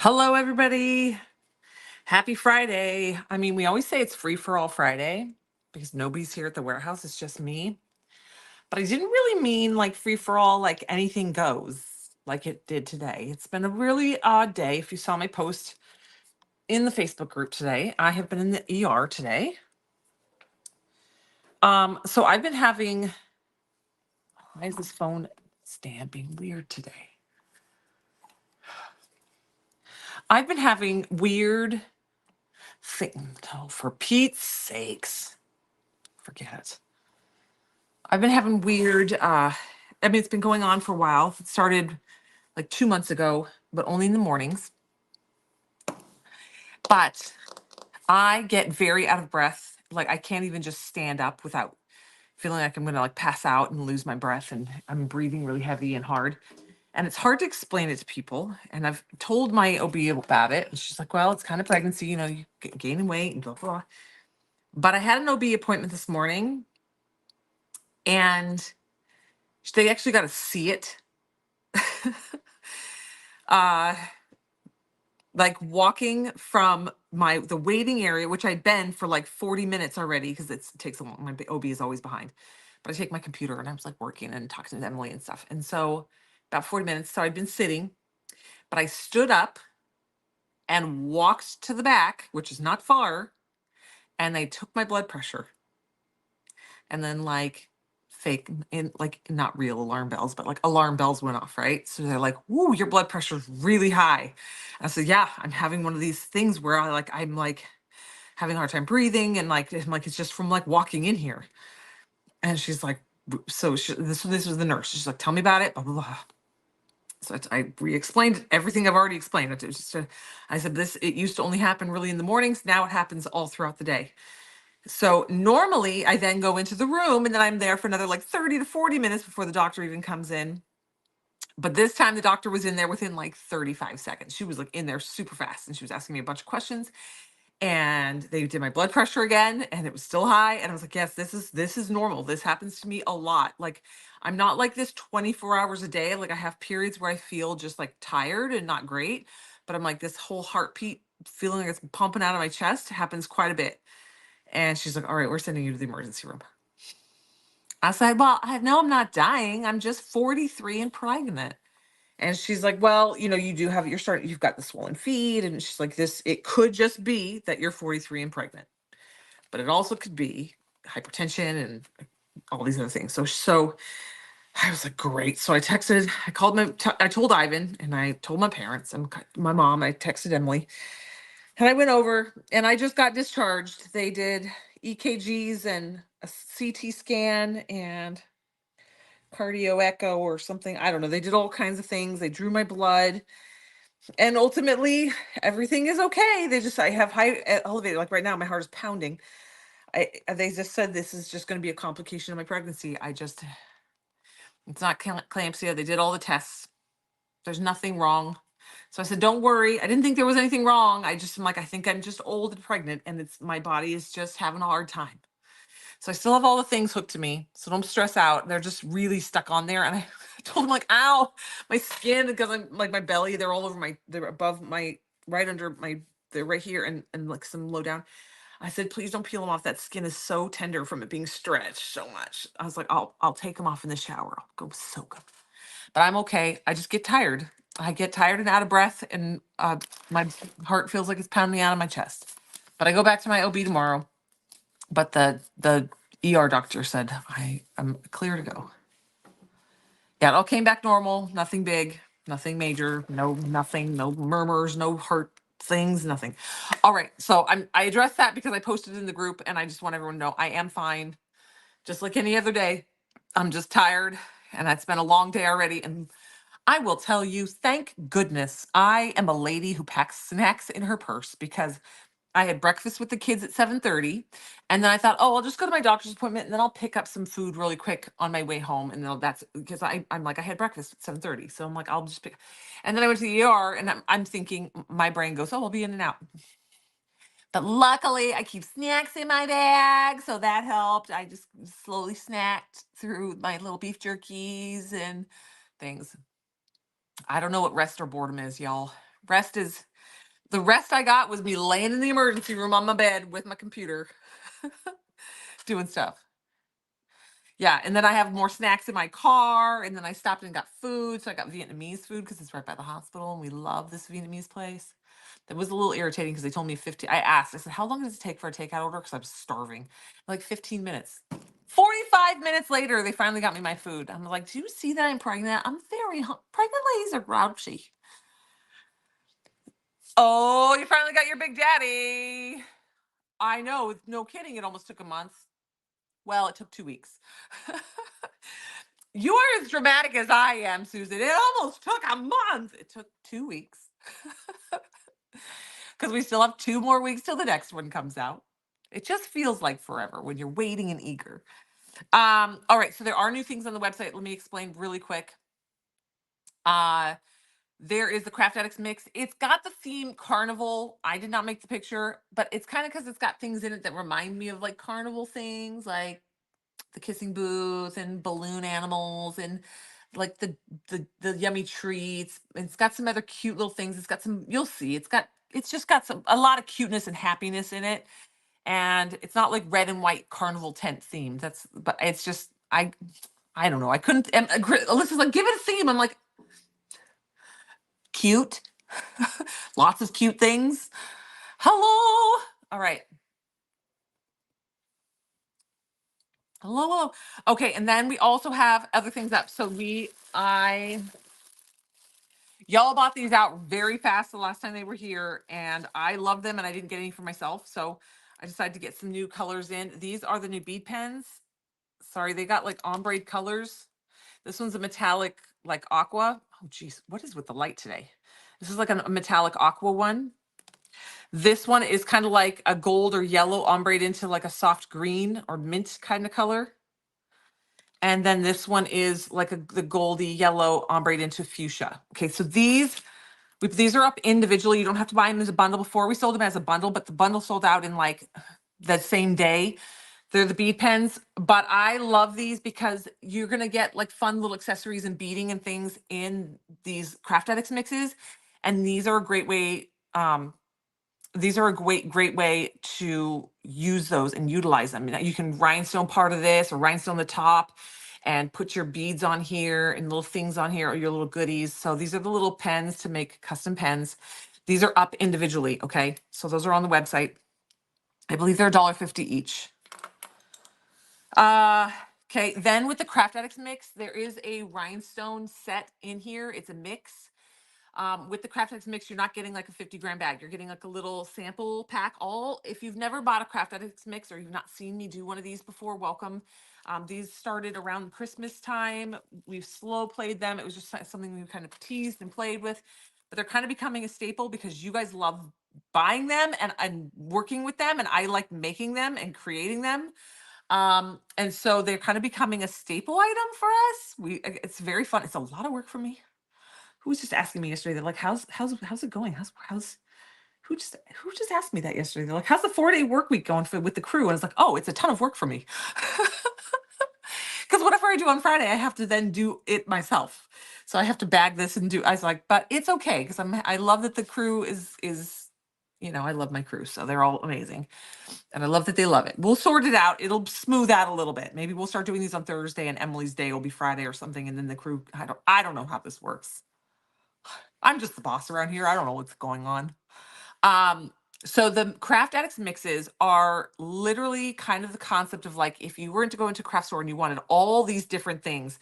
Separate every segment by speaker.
Speaker 1: Hello, everybody. Happy Friday. I mean, we always say it's free for all Friday because nobody's here at the warehouse. It's just me. But I didn't really mean like free for all, like anything goes, like it did today. It's been a really odd day. If you saw my post in the Facebook group today, I have been in the ER today. So I've been having, why is this phone stand being weird today? I've been having weird things. Oh, for Pete's sakes, forget it. I've been having weird, I mean, it's been going on for a while. It started like 2 months ago, but only in the mornings. But I get very out of breath. Like I can't even just stand up without feeling like I'm gonna like pass out and lose my breath. And I'm breathing really heavy and hard. And it's hard to explain it to people. And I've told my OB about it. And she's like, well, it's kind of pregnancy, you gaining weight and blah, blah. But I had an OB appointment this morning and they actually got to see it. uh like walking from the waiting area, which I'd been for like 40 minutes already because it takes a long. My OB is always behind, but I take my computer and I was like working and talking to Emily and stuff, and so about 40 minutes. So I'd been sitting, but I stood up and walked to the back, which is not far, and they took my blood pressure, and then like fake in like not real alarm bells, but like alarm bells went off, right? So they're like, "Woo, your blood pressure's really high." I said, "Yeah, I'm having one of these things where I'm like having a hard time breathing, and like I'm like it's just from like walking in here." And she's like, this was the nurse. She's like, "Tell me about it." Blah blah blah. So I re-explained everything I've already explained. It was just I said this. It used to only happen really in the mornings. Now it happens all throughout the day. So normally I then go into the room and then I'm there for another like 30 to 40 minutes before the doctor even comes in. But this time the doctor was in there within like 35 seconds. She was like in there super fast and she was asking me a bunch of questions. And they did my blood pressure again and it was still high. And I was like, yes, this is normal. This happens to me a lot. Like I'm not like this 24 hours a day. Like I have periods where I feel just like tired and not great. But I'm like this whole heartbeat feeling like it's pumping out of my chest happens quite a bit. And she's like, all right, we're sending you to the emergency room. I said, well, I know I'm not dying. I'm just 43 and pregnant. And she's like, well, you do have, you've got the swollen feet. And she's like, it could just be that you're 43 and pregnant, but it also could be hypertension and all these other things. So I was like, great. So I told Ivan and I told my parents and my mom, I texted Emily. And I went over and I just got discharged. They did EKGs and a CT scan and cardio echo or something. I don't know. They did all kinds of things. They drew my blood. And ultimately, everything is okay. I have high elevated. Like right now, my heart is pounding. They just said this is just going to be a complication of my pregnancy. It's not eclampsia. They did all the tests. There's nothing wrong. So I said, don't worry. I didn't think there was anything wrong. I'm like, I think I'm just old and pregnant and my body is just having a hard time. So I still have all the things hooked to me. So don't stress out. They're just really stuck on there. And I told them like, ow, my skin, because I'm like my belly, they're above my, right under my, they're right here and like some low down. I said, please don't peel them off. That skin is so tender from it being stretched so much. I was like, I'll take them off in the shower. I'll go soak them. But I'm okay. I just get tired. I get tired and out of breath, and my heart feels like it's pounding out of my chest. But I go back to my OB tomorrow. But the ER doctor said I'm clear to go. Yeah, it all came back normal. Nothing big, nothing major, nothing, no murmurs, no heart things, nothing. All right, so I addressed that because I posted in the group, and I just want everyone to know I am fine, just like any other day. I'm just tired, and it's been a long day already. And I will tell you, thank goodness I am a lady who packs snacks in her purse because I had breakfast with the kids at 7:30, and then I thought, oh, I'll just go to my doctor's appointment and then I'll pick up some food really quick on my way home. And then that's because I'm like, I had breakfast at 7:30. So I'm like, I'll just pick. And then I went to the ER and I'm thinking, my brain goes, oh, I'll be in and out. But luckily I keep snacks in my bag. So that helped. I just slowly snacked through my little beef jerkies and things. I don't know what rest or boredom is, y'all. Rest is The rest I got was me laying in the emergency room on my bed with my computer doing stuff. Yeah, and then I have more snacks in my car, and then I stopped and got food. So I got Vietnamese food because it's right by the hospital, and we love this Vietnamese place. That was a little irritating because they told me 15. I asked, I said, how long does it take for a takeout order? Because I'm starving. Like 15 minutes. 45 minutes later, they finally got me my food. I'm like, do you see that I'm pregnant? I'm very pregnant ladies are grouchy. Oh, you finally got your big daddy. I know, no kidding. It almost took a month. Well, it took 2 weeks. You are as dramatic as I am, Susan. It almost took a month. It took 2 weeks because we still have 2 more weeks till the next one comes out. It just feels like forever when you're waiting and eager. All right, so there are new things on the website. Let me explain really quick. There is the Craft Addicts mix. It's got the theme carnival. I did not make the picture, but it's kind of because it's got things in it that remind me of like carnival things, like the kissing booth and balloon animals and like the yummy treats. It's got some other cute little things. It's got some, you'll see. It's just got some a lot of cuteness and happiness in it. And it's not like red and white carnival tent themed. But it's just I don't know. I couldn't. And Alyssa's like, give it a theme. I'm like, cute. Lots of cute things. Hello. All right. Hello, hello. Okay, and then we also have other things up. So y'all bought these out very fast the last time they were here, and I love them, and I didn't get any for myself, so I decided to get some new colors in. These are the new bead pens. Sorry, they got like ombre colors. This one's a metallic, like aqua. Oh, geez, what is with the light today? This is like a metallic aqua one. This one is kind of like a gold or yellow ombre into like a soft green or mint kind of color. And then this one is like the goldy yellow ombre into fuchsia. Okay, so these are up individually. You don't have to buy them as a bundle. Before we sold them as a bundle, but the bundle sold out in like the same day. They're the bead pens, but I love these because you're gonna get like fun little accessories and beading and things in these Craft Addicts mixes. And these are a great way, great way to use those and utilize them. You can rhinestone part of this or rhinestone the top and put your beads on here and little things on here or your little goodies. So these are the little pens to make custom pens. These are up individually, okay? So those are on the website. I believe they're $1.50 each. Okay, then with the Craft Addicts mix, there is a rhinestone set in here. It's a mix. With the Craft Addicts mix, you're not getting like a 50-gram bag. You're getting like a little sample pack. If you've never bought a Craft Addicts mix or you've not seen me do one of these before, welcome. These started around Christmas time. We've slow played them. It was just something we kind of teased and played with, but they're kind of becoming a staple because you guys love buying them and working with them, and I like making them and creating them. And so they're kind of becoming a staple item for us. It's very fun. It's a lot of work for me. Who was just asking me yesterday? They're like, how's it going? Who just asked me that yesterday? They're like, how's the 4-day work week going with the crew? And I was like, oh, it's a ton of work for me. Because whatever I do on Friday, I have to then do it myself. So I have to bag this and do. I was like, but it's okay because I love that the crew is, I love my crew, so they're all amazing, and I love that they love it. We'll sort it out. It'll smooth out a little bit. Maybe we'll start doing these on Thursday, and Emily's day will be Friday or something, and then the crew. I don't know how this works. I'm just the boss around here. I don't know what's going on. So the Craft Addicts mixes are literally kind of the concept of like if you were to go into a craft store and you wanted all these different things,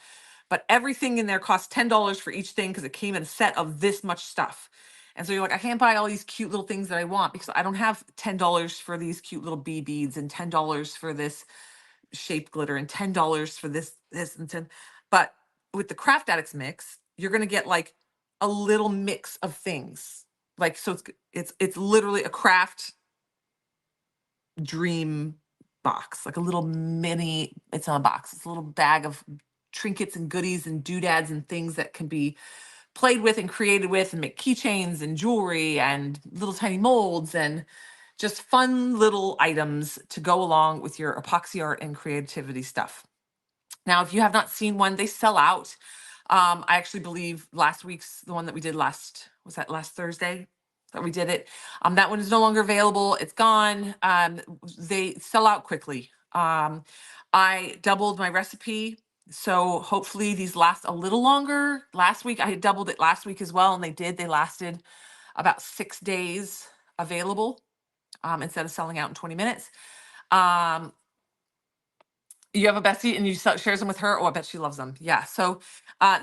Speaker 1: but everything in there costs $10 for each thing because it came in a set of this much stuff. And so you're like, I can't buy all these cute little things that I want because I don't have $10 for these cute little bee beads and $10 for this shaped glitter and $10 for this and 10. But with the Craft Addicts mix, you're gonna get like a little mix of things. Like so it's literally a craft dream box, like a little mini, it's not a box, it's a little bag of trinkets and goodies and doodads and things that can be played with and created with and make keychains and jewelry and little tiny molds and just fun little items to go along with your epoxy art and creativity stuff. Now, if you have not seen one, they sell out. I actually believe last week's, the one that we did was that last Thursday? that we did it. That one is no longer available. It's gone. They sell out quickly. I doubled my recipe, so hopefully these last a little longer. Last week I had doubled it last week as well, and they did. They lasted about 6 days available, instead of selling out in 20 minutes. Um, you have a bestie and you shares them with her. Oh, I bet she loves them. Yeah. So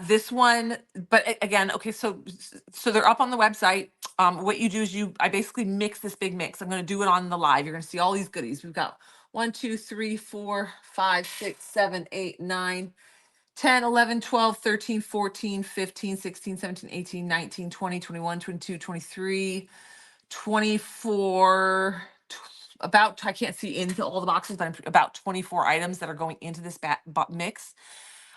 Speaker 1: this one, but again, okay. So they're up on the website. What you do is I basically mix this big mix. I'm going to do it on the live. You're going to see all these goodies. We've got 1, 2, 3, 4, 5, 6, 7, 8, 9, 10, 11, 12, 13, 14, 15, 16, 17, 18, 19, 20, 21, 22, 23, 24, about, I can't see into all the boxes, but I'm about 24 items that are going into this mix.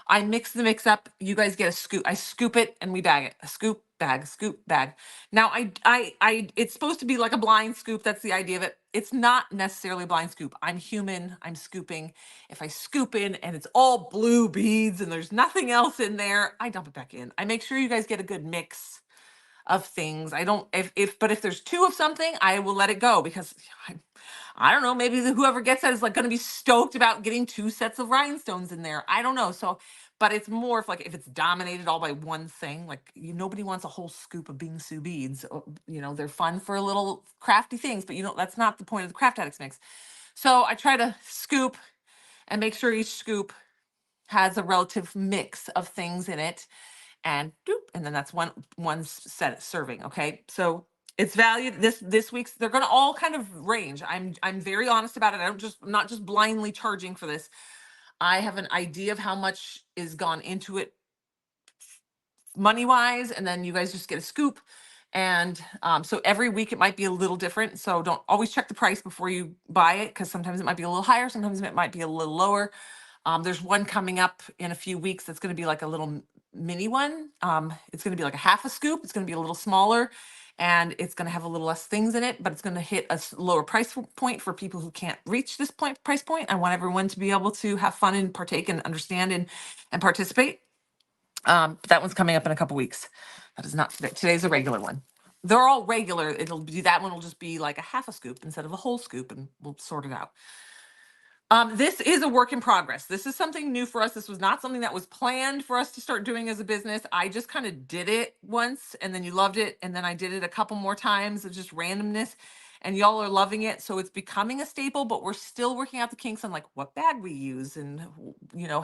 Speaker 1: I mix the mix up. You guys get a scoop. I scoop it and we bag it. A scoop, bag, scoop, bag. Now it's supposed to be like a blind scoop. That's the idea of it. It's not necessarily a blind scoop. I'm human. I'm scooping. If I scoop in and it's all blue beads and there's nothing else in there, I dump it back in. I make sure you guys get a good mix of things. I don't, but if there's two of something, I will let it go because I don't know, maybe whoever gets that is like going to be stoked about getting 2 sets of rhinestones in there. I don't know. So, but it's more if like, if it's dominated all by one thing, like nobody wants a whole scoop of bingsu beads. They're fun for little crafty things, but that's not the point of the Craft Addicts mix. So I try to scoop and make sure each scoop has a relative mix of things in it, and doop, and then that's one set serving. Okay, so it's valued this week's. They're going to all kind of range. I'm very honest about it. I'm not just blindly charging for this. I have an idea of how much is gone into it money wise, and then you guys just get a scoop. And so every week it might be a little different. So don't always check the price before you buy it, because sometimes it might be a little higher, sometimes it might be a little lower. There's one coming up in a few weeks that's going to be like a little mini one. It's going to be like a half a scoop. It's going to be a little smaller, and it's going to have a little less things in it, but it's going to hit a lower price point for people who can't reach this price point. I want everyone to be able to have fun and partake and understand and participate. But that one's coming up in a couple weeks. That is not today. Today's a regular one. They're all regular. It'll be, that one will just be like a half a scoop instead of a whole scoop, and we'll sort it out. This is a work in progress. This is something new for us. This was not something that was planned for us to start doing as a business. I just kind of did it once, and then you loved it. And then I did it a couple more times of just randomness, and y'all are loving it. So it's becoming a staple, but we're still working out the kinks on like what bag we use and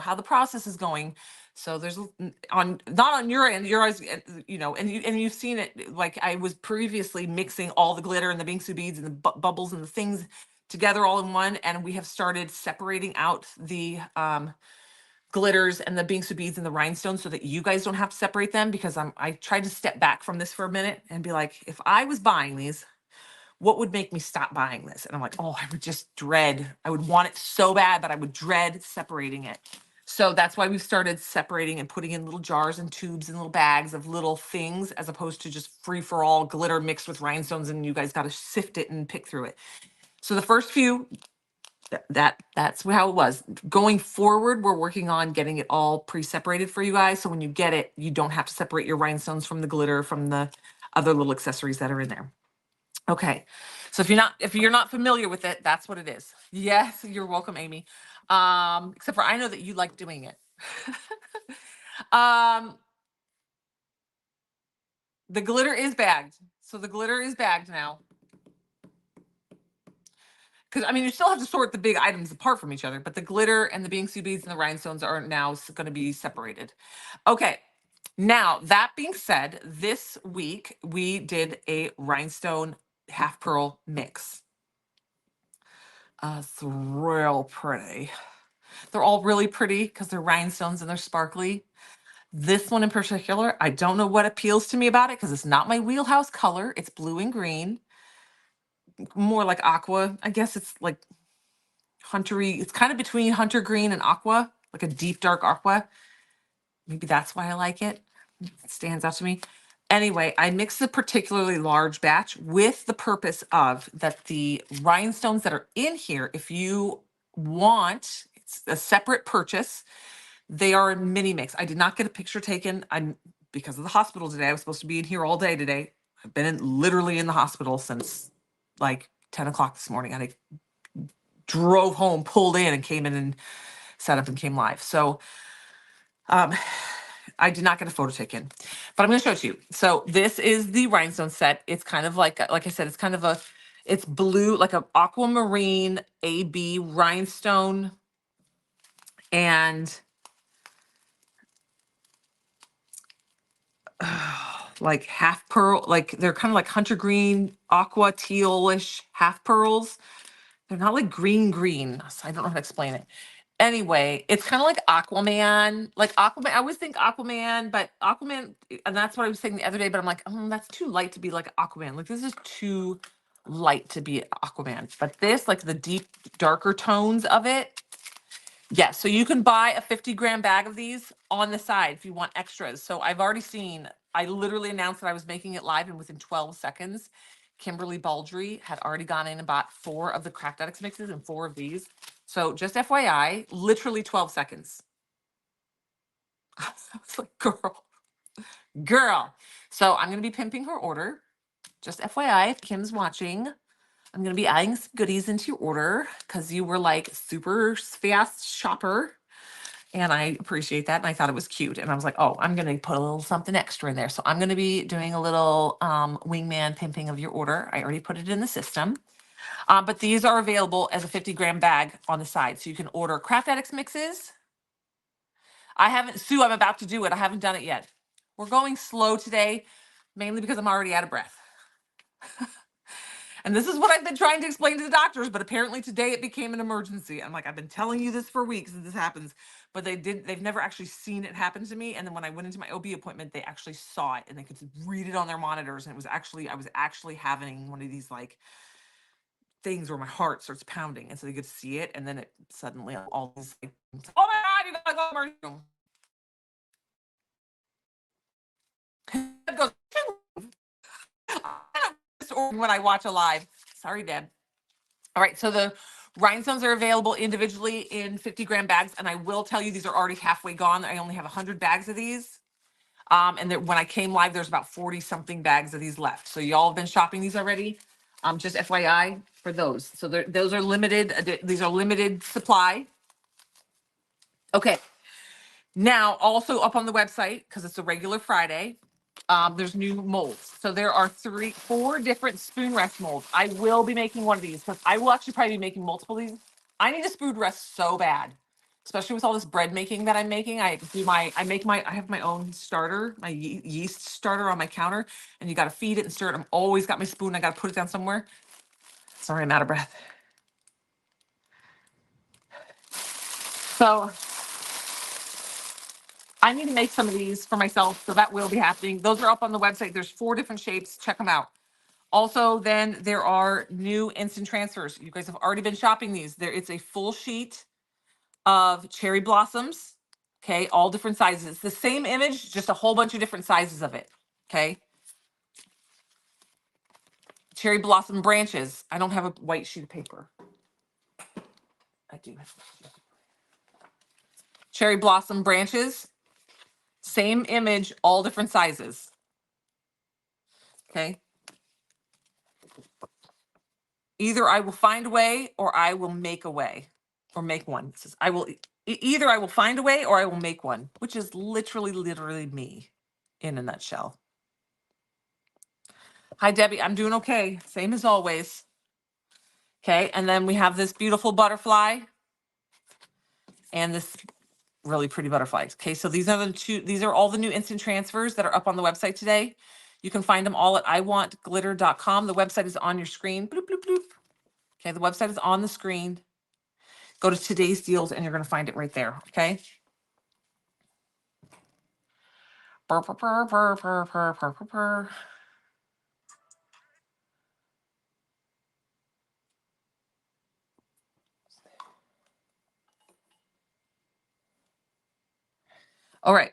Speaker 1: how the process is going. So there's not on your end, yours, and you've seen it. Like I was previously mixing all the glitter and the bingsu beads and the bubbles and the things together all in one, and we have started separating out the glitters and the bingsu beads and the rhinestones so that you guys don't have to separate them, because I tried to step back from this for a minute and be like, if I was buying these, what would make me stop buying this? And I'm like, oh, I would want it so bad, but I would dread separating it. So that's why we've started separating and putting in little jars and tubes and little bags of little things, as opposed to just free for all glitter mixed with rhinestones and you guys got to sift it and pick through it. So the first few, that's how it was. Going forward, we're working on getting it all pre-separated for you guys. So when you get it, you don't have to separate your rhinestones from the glitter, from the other little accessories that are in there. Okay. So if you're not familiar with it, that's what it is. Yes, you're welcome, Amy. Except for I know that you like doing it. The glitter is bagged. So the glitter is bagged now. Because you still have to sort the big items apart from each other, but the glitter and the bingsu beads and the rhinestones are now going to be separated. Okay. Now, that being said, this week we did a rhinestone half pearl mix. It's real pretty. They're all really pretty because they're rhinestones and they're sparkly. This one in particular, I don't know what appeals to me about it because it's not my wheelhouse color. It's blue and green, more like aqua. I guess it's like huntery. It's kind of between hunter green and aqua, like a deep dark aqua. Maybe that's why I like it. It stands out to me. Anyway, I mixed a particularly large batch with the purpose of that the rhinestones that are in here, if you want, it's a separate purchase. They are a mini mix. I did not get a picture taken. Because of the hospital today. I was supposed to be in here all day today. I've been literally in the hospital since like 10 o'clock this morning. And I drove home, pulled in, and came in and set up and came live. So um, I did not get a photo taken, but I'm going to show it to you. So this is the rhinestone set. It's kind of like I said, it's kind of it's blue, like a aquamarine AB rhinestone, and like half pearl, like they're kind of like hunter green, aqua tealish half pearls. They're not like green, so I don't know how to explain it. Anyway, it's kind of like Aquaman. Like Aquaman, I always think Aquaman, but Aquaman, and that's what I was saying the other day, but I'm like, that's too light to be like Aquaman. Like this is too light to be Aquaman. But this, like the deep, darker tones of it, yes. So you can buy a 50-gram bag of these on the side if you want extras. So I've already seen, I literally announced that I was making it live, and within 12 seconds, Kimberly Baldry had already gone in and bought 4 of the Craft Addicts mixes and 4 of these. So just FYI, literally 12 seconds. I was like, girl. So I'm going to be pimping her order. Just FYI, if Kim's watching, I'm going to be adding some goodies into your order because you were like super fast shopper. And I appreciate that. And I thought it was cute. And I was like, oh, I'm going to put a little something extra in there. So I'm going to be doing a little wingman pimping of your order. I already put it in the system. But these are available as a 50-gram bag on the side. So you can order Craft Addicts mixes. I haven't, Sue, I'm about to do it. I haven't done it yet. We're going slow today, mainly because I'm already out of breath. And this is what I've been trying to explain to the doctors, but apparently today it became an emergency. I'm like, I've been telling you this for weeks that this happens, but they've never actually seen it happen to me. And then when I went into my OB appointment, they actually saw it and they could read it on their monitors. And I was actually having one of these like things where my heart starts pounding. And so they could see it. And then it suddenly all these like, oh my God, you gotta go to the emergency room. It goes, when I watch a live. Sorry, Deb. All right, so the rhinestones are available individually in 50-gram bags, and I will tell you these are already halfway gone. I only have 100 bags of these. And when I came live, there's about 40-something bags of these left. So y'all have been shopping these already. Just FYI for those. So those are limited. These are limited supply. Okay. Now, also up on the website, because it's a regular Friday, there's new molds. So there are 4 different spoon rest molds. I will be making one of these because I will actually probably be making multiple of these. I need a spoon rest so bad, especially with all this bread making that I'm making. I have my own starter, my yeast starter on my counter, and you got to feed it and stir it. I'm always got my spoon. I got to put it down somewhere. Sorry, I'm out of breath. So I need to make some of these for myself, so that will be happening. Those are up on the website. There's 4 different shapes. Check them out. Also, then there are new instant transfers. You guys have already been shopping these. It's a full sheet of cherry blossoms. Okay, all different sizes. It's the same image, just a whole bunch of different sizes of it. Okay. Cherry blossom branches. I don't have a white sheet of paper. I do. Cherry blossom branches. Same image, all different sizes. Okay. Either I will find a way or I will make a way or make one. It says either I will find a way or I will make one, which is literally me in a nutshell. Hi, Debbie. I'm doing okay. Same as always. Okay. And then we have this beautiful butterfly and this really pretty butterfly. Okay. So these are all the new instant transfers that are up on the website today. You can find them all at iwantglitter.com. The website is on your screen. Bloop, bloop, bloop. Okay. The website is on the screen. Go to today's deals and you're going to find it right there. Okay. Burr, burr, burr, burr, burr, burr, burr, burr, burr. All right.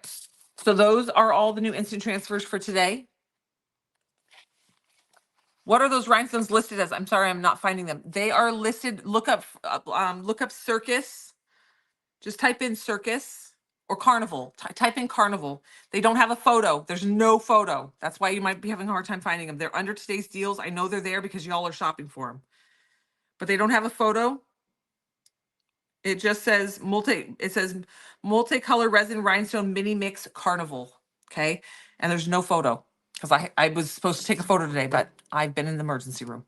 Speaker 1: So those are all the new instant transfers for today. What are those rhinestones listed as? I'm sorry, I'm not finding them. They are listed. Look up circus. Just type in circus. or Carnival. Type in Carnival. They don't have a photo. There's no photo. That's why you might be having a hard time finding them. They're under today's deals. I know they're there because y'all are shopping for them, but they don't have a photo. It just says multicolor resin rhinestone mini mix Carnival. Okay. And there's no photo because I was supposed to take a photo today, but I've been in the emergency room.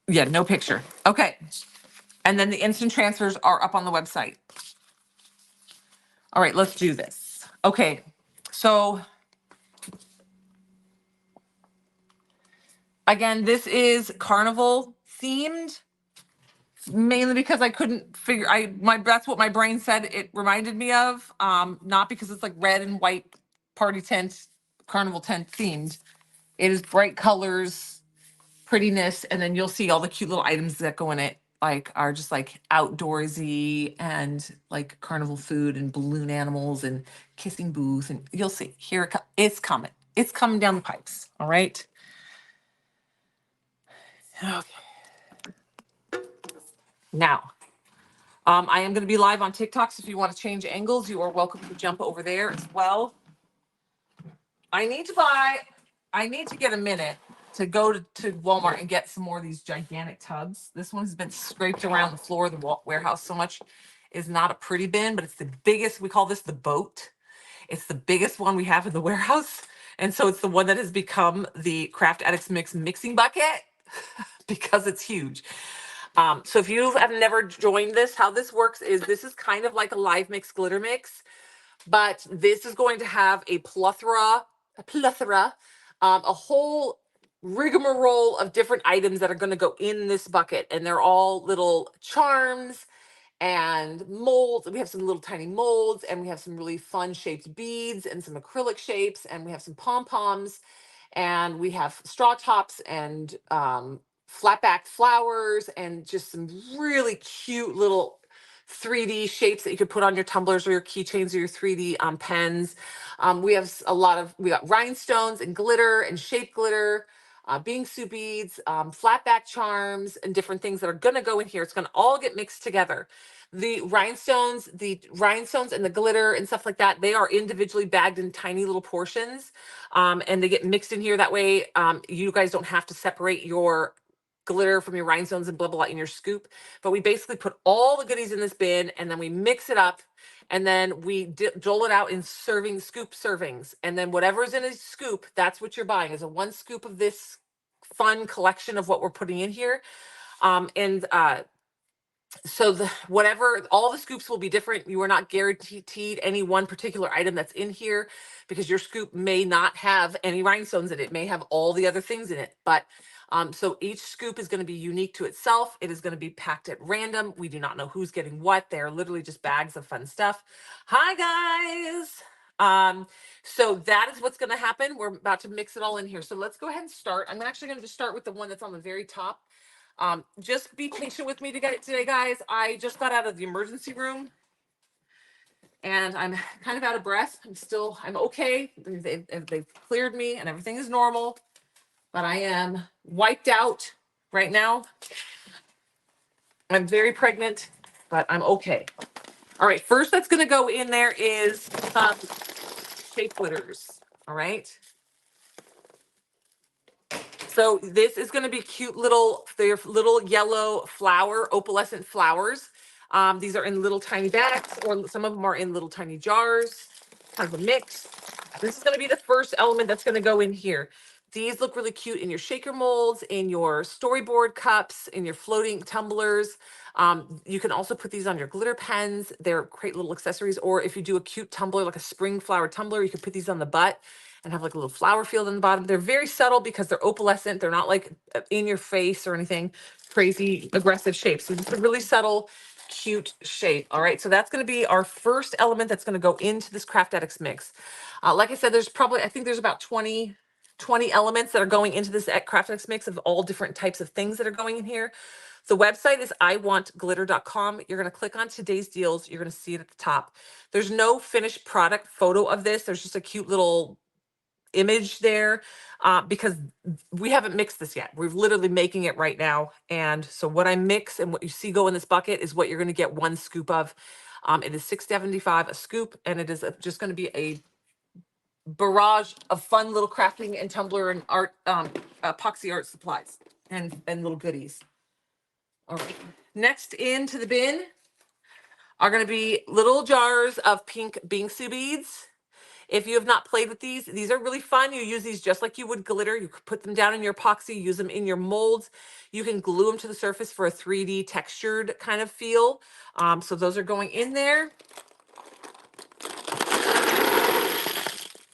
Speaker 1: Yeah, no picture. Okay. And then the instant transfers are up on the website. All right, let's do this. Okay. So again, this is Carnival themed, mainly because I couldn't figure that's what my brain said it reminded me of. Not because it's like red and white party tent, Carnival tent themed. It is bright colors, prettiness, and then you'll see all the cute little items that go in it, like are just like outdoorsy and like carnival food and balloon animals and kissing booths, and you'll see here it's coming. It's coming down the pipes. All right. Okay. Now, I am going to be live on TikTok, so if you want to change angles, you are welcome to jump over there as well. I need to get a minute to go to Walmart and get some more of these gigantic tubs. This one has been scraped around the floor of the warehouse so much. It's not a pretty bin, but it's the biggest. We call this the boat. It's the biggest one we have in the warehouse. And so it's the one that has become the Craft Addicts Mix mixing bucket because it's huge. So if you have never joined this, how this works is this is kind of like a live mix glitter mix, but this is going to have a plethora, a whole rigmarole of different items that are going to go in this bucket. And they're all little charms and molds. We have some little tiny molds, and we have some really fun shaped beads and some acrylic shapes, and we have some pom-poms, and we have straw tops and flat back flowers, and just some really cute little 3D shapes that you could put on your tumblers or your keychains or your 3D pens. We have we got rhinestones and glitter and shape glitter, bingsu beads, flat back charms, and different things that are going to go in here. It's going to all get mixed together. The rhinestones and the glitter and stuff like that, they are individually bagged in tiny little portions, and they get mixed in here. That way, you guys don't have to separate your glitter from your rhinestones and blah, blah, blah in your scoop. But we basically put all the goodies in this bin, and then we mix it up, and then we dole it out in scoop servings. And then whatever's in a scoop, that's what you're buying, is a 1 scoop of this fun collection of what we're putting in here. So all the scoops will be different. You are not guaranteed any one particular item that's in here, because your scoop may not have any rhinestones in it. It may have all the other things in it. But so each scoop is going to be unique to itself. It is going to be packed at random. We do not know who's getting what. They're literally just bags of fun stuff. Hi, guys. So that is what's going to happen. We're about to mix it all in here. So let's go ahead and start. I'm actually going to just start with the one that's on the very top. Just be patient with me today, guys. I just got out of the emergency room and I'm kind of out of breath. I'm okay. They've cleared me and everything is normal, but I am wiped out right now. I'm very pregnant, but I'm okay. All right, first that's going to go in there is some shape glitters. All right. So this is going to be cute they're little yellow opalescent flowers. These are in little tiny bags, or some of them are in little tiny jars, kind of a mix. This is going to be the first element that's going to go in here. These look really cute in your shaker molds, in your storyboard cups, in your floating tumblers. You can also put these on your glitter pens. They're great little accessories. Or if you do a cute tumbler, like a spring flower tumbler, you could put these on the butt and have like a little flower field on the bottom. They're very subtle because they're opalescent. They're not like in your face or anything crazy aggressive shapes. So it's a really subtle, cute shape. All right. So that's going to be our first element that's going to go into this Craft Addicts mix. Like I said, I think there's about 20 elements that are going into this Craft Addicts mix of all different types of things that are going in here. The website is iwantglitter.com. You're going to click on today's deals. You're going to see it at the top. There's no finished product photo of this. There's just a cute little image there, because we haven't mixed this yet. We're literally making it right now. And so what I mix and what you see go in this bucket is what you're going to get 1 scoop of. It is $6.75 a scoop, and it is just going to be a barrage of fun little crafting and tumbler and art, epoxy art supplies and little goodies. All right. Next into the bin are going to be little jars of pink Bingsu beads. If you have not played with these are really fun. You use these just like you would glitter. You could put them down in your epoxy, use them in your molds. You can glue them to the surface for a 3D textured kind of feel. So those are going in there.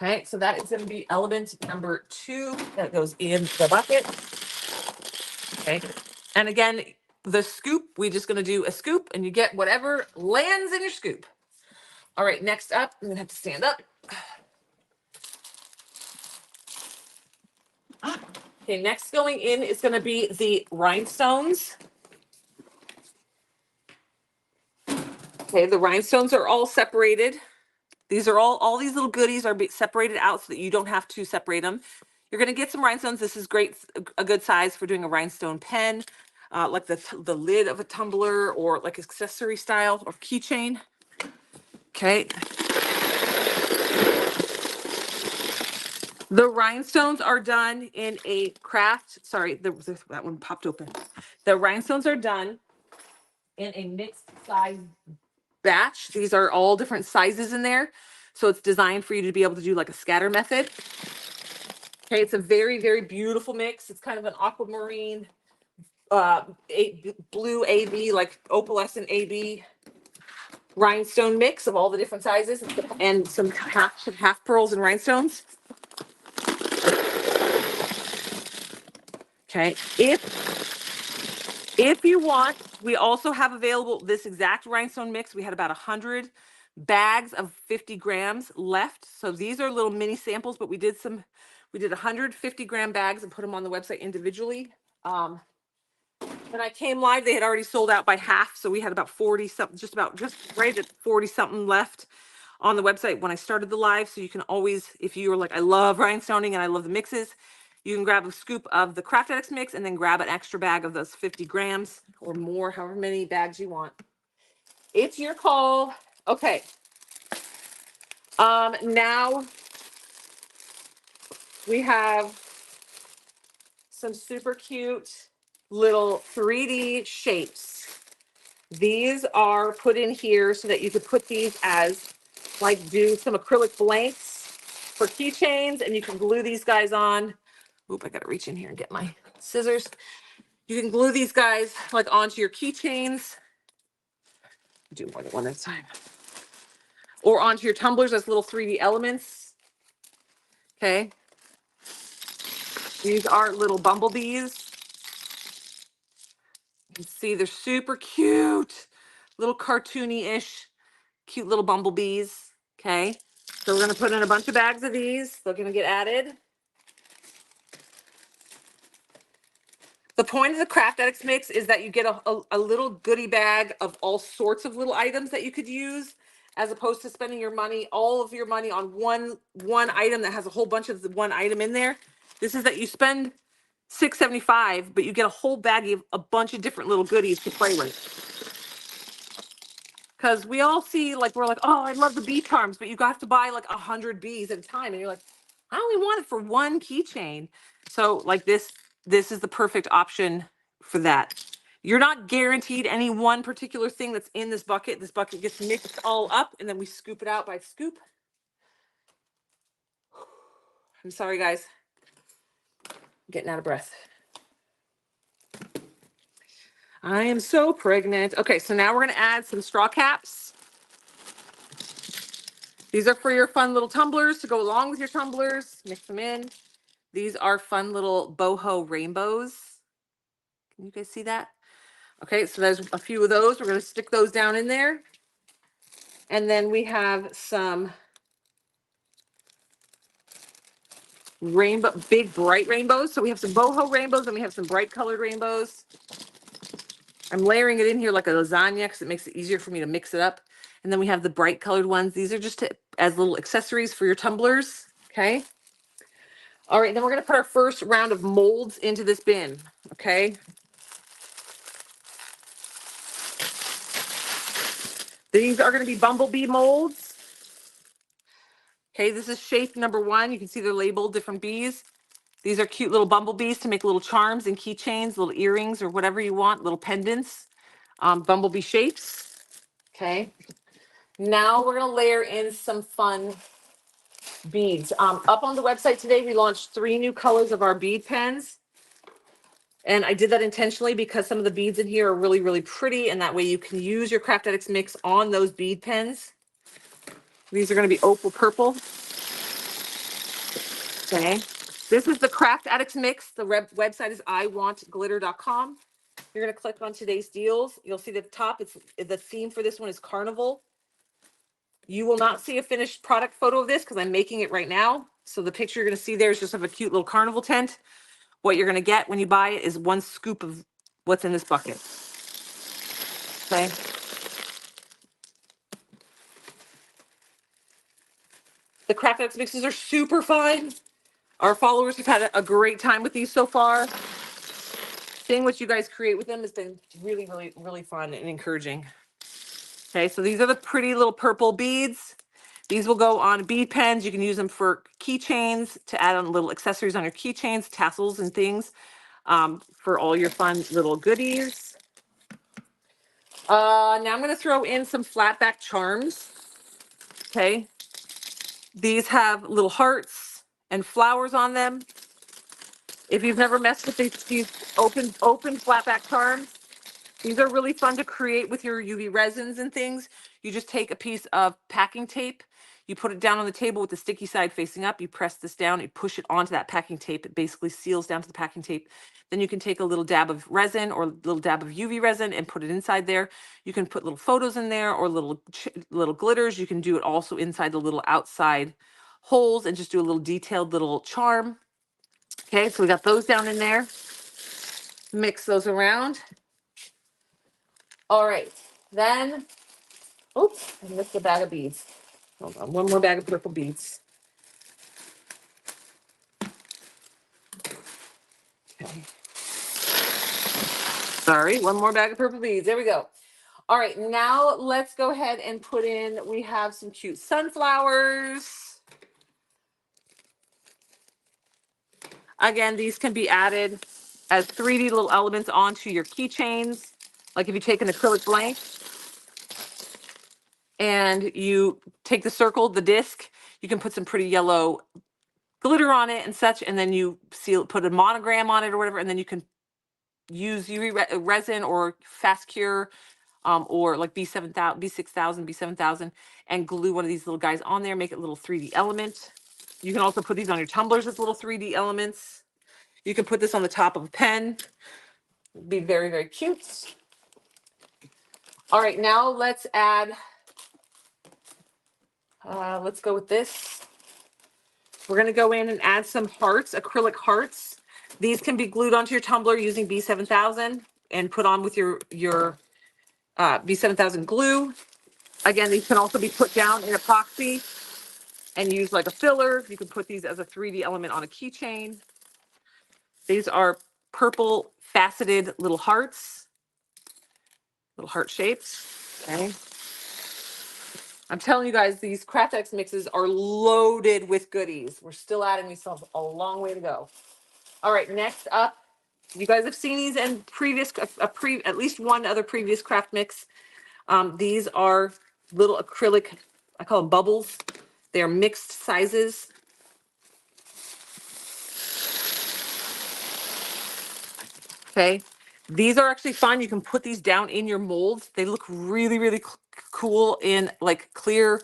Speaker 1: Okay, so that is going to be element number 2 that goes in the bucket. Okay, and again, the scoop, we're just going to do a scoop and you get whatever lands in your scoop. All right, next up, I'm going to have to stand up. Okay, next going in is going to be the rhinestones. Okay, the rhinestones are all separated. These are all these little goodies are separated out so that you don't have to separate them. You're going to get some rhinestones. This is great, a good size for doing a rhinestone pen, like the lid of a tumbler or like accessory style or keychain. Okay. The rhinestones are done in a craft. Sorry, that one popped open. The rhinestones are done in a mixed size batch. These are all different sizes in there. So it's designed for you to be able to do like a scatter method. Okay, it's a very, very beautiful mix. It's kind of an aquamarine, blue AB, like opalescent AB rhinestone mix of all the different sizes and some half pearls and rhinestones. Okay, if you want, we also have available this exact rhinestone mix. We had about 100 bags of 50 grams left. So these are little mini samples, but we did 150-gram bags and put them on the website individually. When I came live, they had already sold out by half. So we had about 40 something, just right at 40 something left on the website when I started the live. So you can always, if you were like, I love rhinestoning and I love the mixes, you can grab a scoop of the Craft Addicts mix and then grab an extra bag of those 50 grams or more, however many bags you want. It's your call. Okay. Now we have some super cute little 3D shapes. These are put in here so that you could put these as like do some acrylic blanks for keychains, and you can glue these guys on. Oop, I gotta reach in here and get my scissors. You can glue these guys like onto your keychains. Do more than one at a time. Or onto your tumblers as little 3D elements. Okay. These are little bumblebees. You can see they're super cute. Little cartoony-ish, cute little bumblebees. Okay. So we're going to put in a bunch of bags of these. They're going to get added. The point of the Craft Addicts mix is that you get a little goodie bag of all sorts of little items that you could use, as opposed to spending all of your money on one item that has a whole bunch of the one item in there. This is that you spend $6.75, but you get a whole bag of a bunch of different little goodies to play with. Because we all see, like, we're like, oh, I love the bee charms, but you have to buy like 100 bees at a time, and you're like, I only want it for one keychain. So like this is the perfect option for that. You're not guaranteed any one particular thing that's in this bucket. This bucket gets mixed all up, and then we scoop it out by scoop. I'm sorry, guys. I'm getting out of breath. I am so pregnant. Okay, so now we're going to add some straw caps. These are for your fun little tumblers to go along with your tumblers. Mix them in. These are fun little boho rainbows. Can you guys see that? Okay, so there's a few of those. We're going to stick those down in there. And then we have some big bright rainbows. So we have some boho rainbows and we have some bright colored rainbows. I'm layering it in here like a lasagna because it makes it easier for me to mix it up. And then we have the bright colored ones. These are just as little accessories for your tumblers. Okay. All right, then we're going to put our first round of molds into this bin. Okay. These are going to be bumblebee molds. Okay, this is shape number 1. You can see they're labeled different bees. These are cute little bumblebees to make little charms and keychains, little earrings or whatever you want, little pendants, bumblebee shapes. Okay. Now we're going to layer in some fun beads. Up on the website today, we launched 3 new colors of our bead pens. And I did that intentionally because some of the beads in here are really, really pretty. And that way you can use your Craft Addicts mix on those bead pens. These are going to be opal purple. Okay. This is the Craft Addicts mix. The website is iwantglitter.com. You're going to click on today's deals. You'll see at the top, it's the theme for this one is Carnival. You will not see a finished product photo of this because I'm making it right now. So the picture you're going to see there is just of a cute little carnival tent. What you're going to get when you buy it is 1 scoop of what's in this bucket. Okay. The Craft Addicts mixes are super fun. Our followers have had a great time with these so far. Seeing what you guys create with them has been really, really, really fun and encouraging. Okay, so these are the pretty little purple beads. These will go on bead pens. You can use them for keychains to add on little accessories on your keychains, tassels and things, for all your fun little goodies. Now I'm going to throw in some flat back charms. Okay. These have little hearts and flowers on them. If you've never messed with these open flat back charms, these are really fun to create with your UV resins and things. You just take a piece of packing tape, you put it down on the table with the sticky side facing up, you press this down, you push it onto that packing tape, it basically seals down to the packing tape. Then you can take a little dab of resin or a little dab of UV resin and put it inside there. You can put little photos in there or little glitters. You can do it also inside the little outside holes and just do a little detailed little charm. Okay, so we got those down in there. Mix those around. All right, then, oops, I missed a bag of beads. Hold on, 1 more bag of purple beads. Okay. Sorry, 1 more bag of purple beads. There we go. All right, now let's go ahead and put in, we have some cute sunflowers. Again, these can be added as 3D little elements onto your keychains. Like if you take an acrylic blank and you take the circle, the disc, you can put some pretty yellow glitter on it and such, and then you put a monogram on it or whatever, and then you can use UV resin or fast cure, or like B6000, B7000, and glue one of these little guys on there, make it a little 3D element. You can also put these on your tumblers as little 3D elements. You can put this on the top of a pen. It'd be very, very cute. All right, now let's add, let's go with this. We're going to go in and add some hearts, acrylic hearts. These can be glued onto your tumbler using B7000 and put on with your B7000 glue. Again, these can also be put down in epoxy and used like a filler. You can put these as a 3D element on a keychain. These are purple faceted little hearts, little heart shapes. Okay. I'm telling you guys, these Craft Addicts mixes are loaded with goodies. We're still adding, we still have a long way to go. All right, next up, you guys have seen these in previous, at least one other previous craft mix. These are little acrylic, I call them bubbles. They are mixed sizes. Okay, these are actually fun. You can put these down in your molds. They look really, really cool in like clear,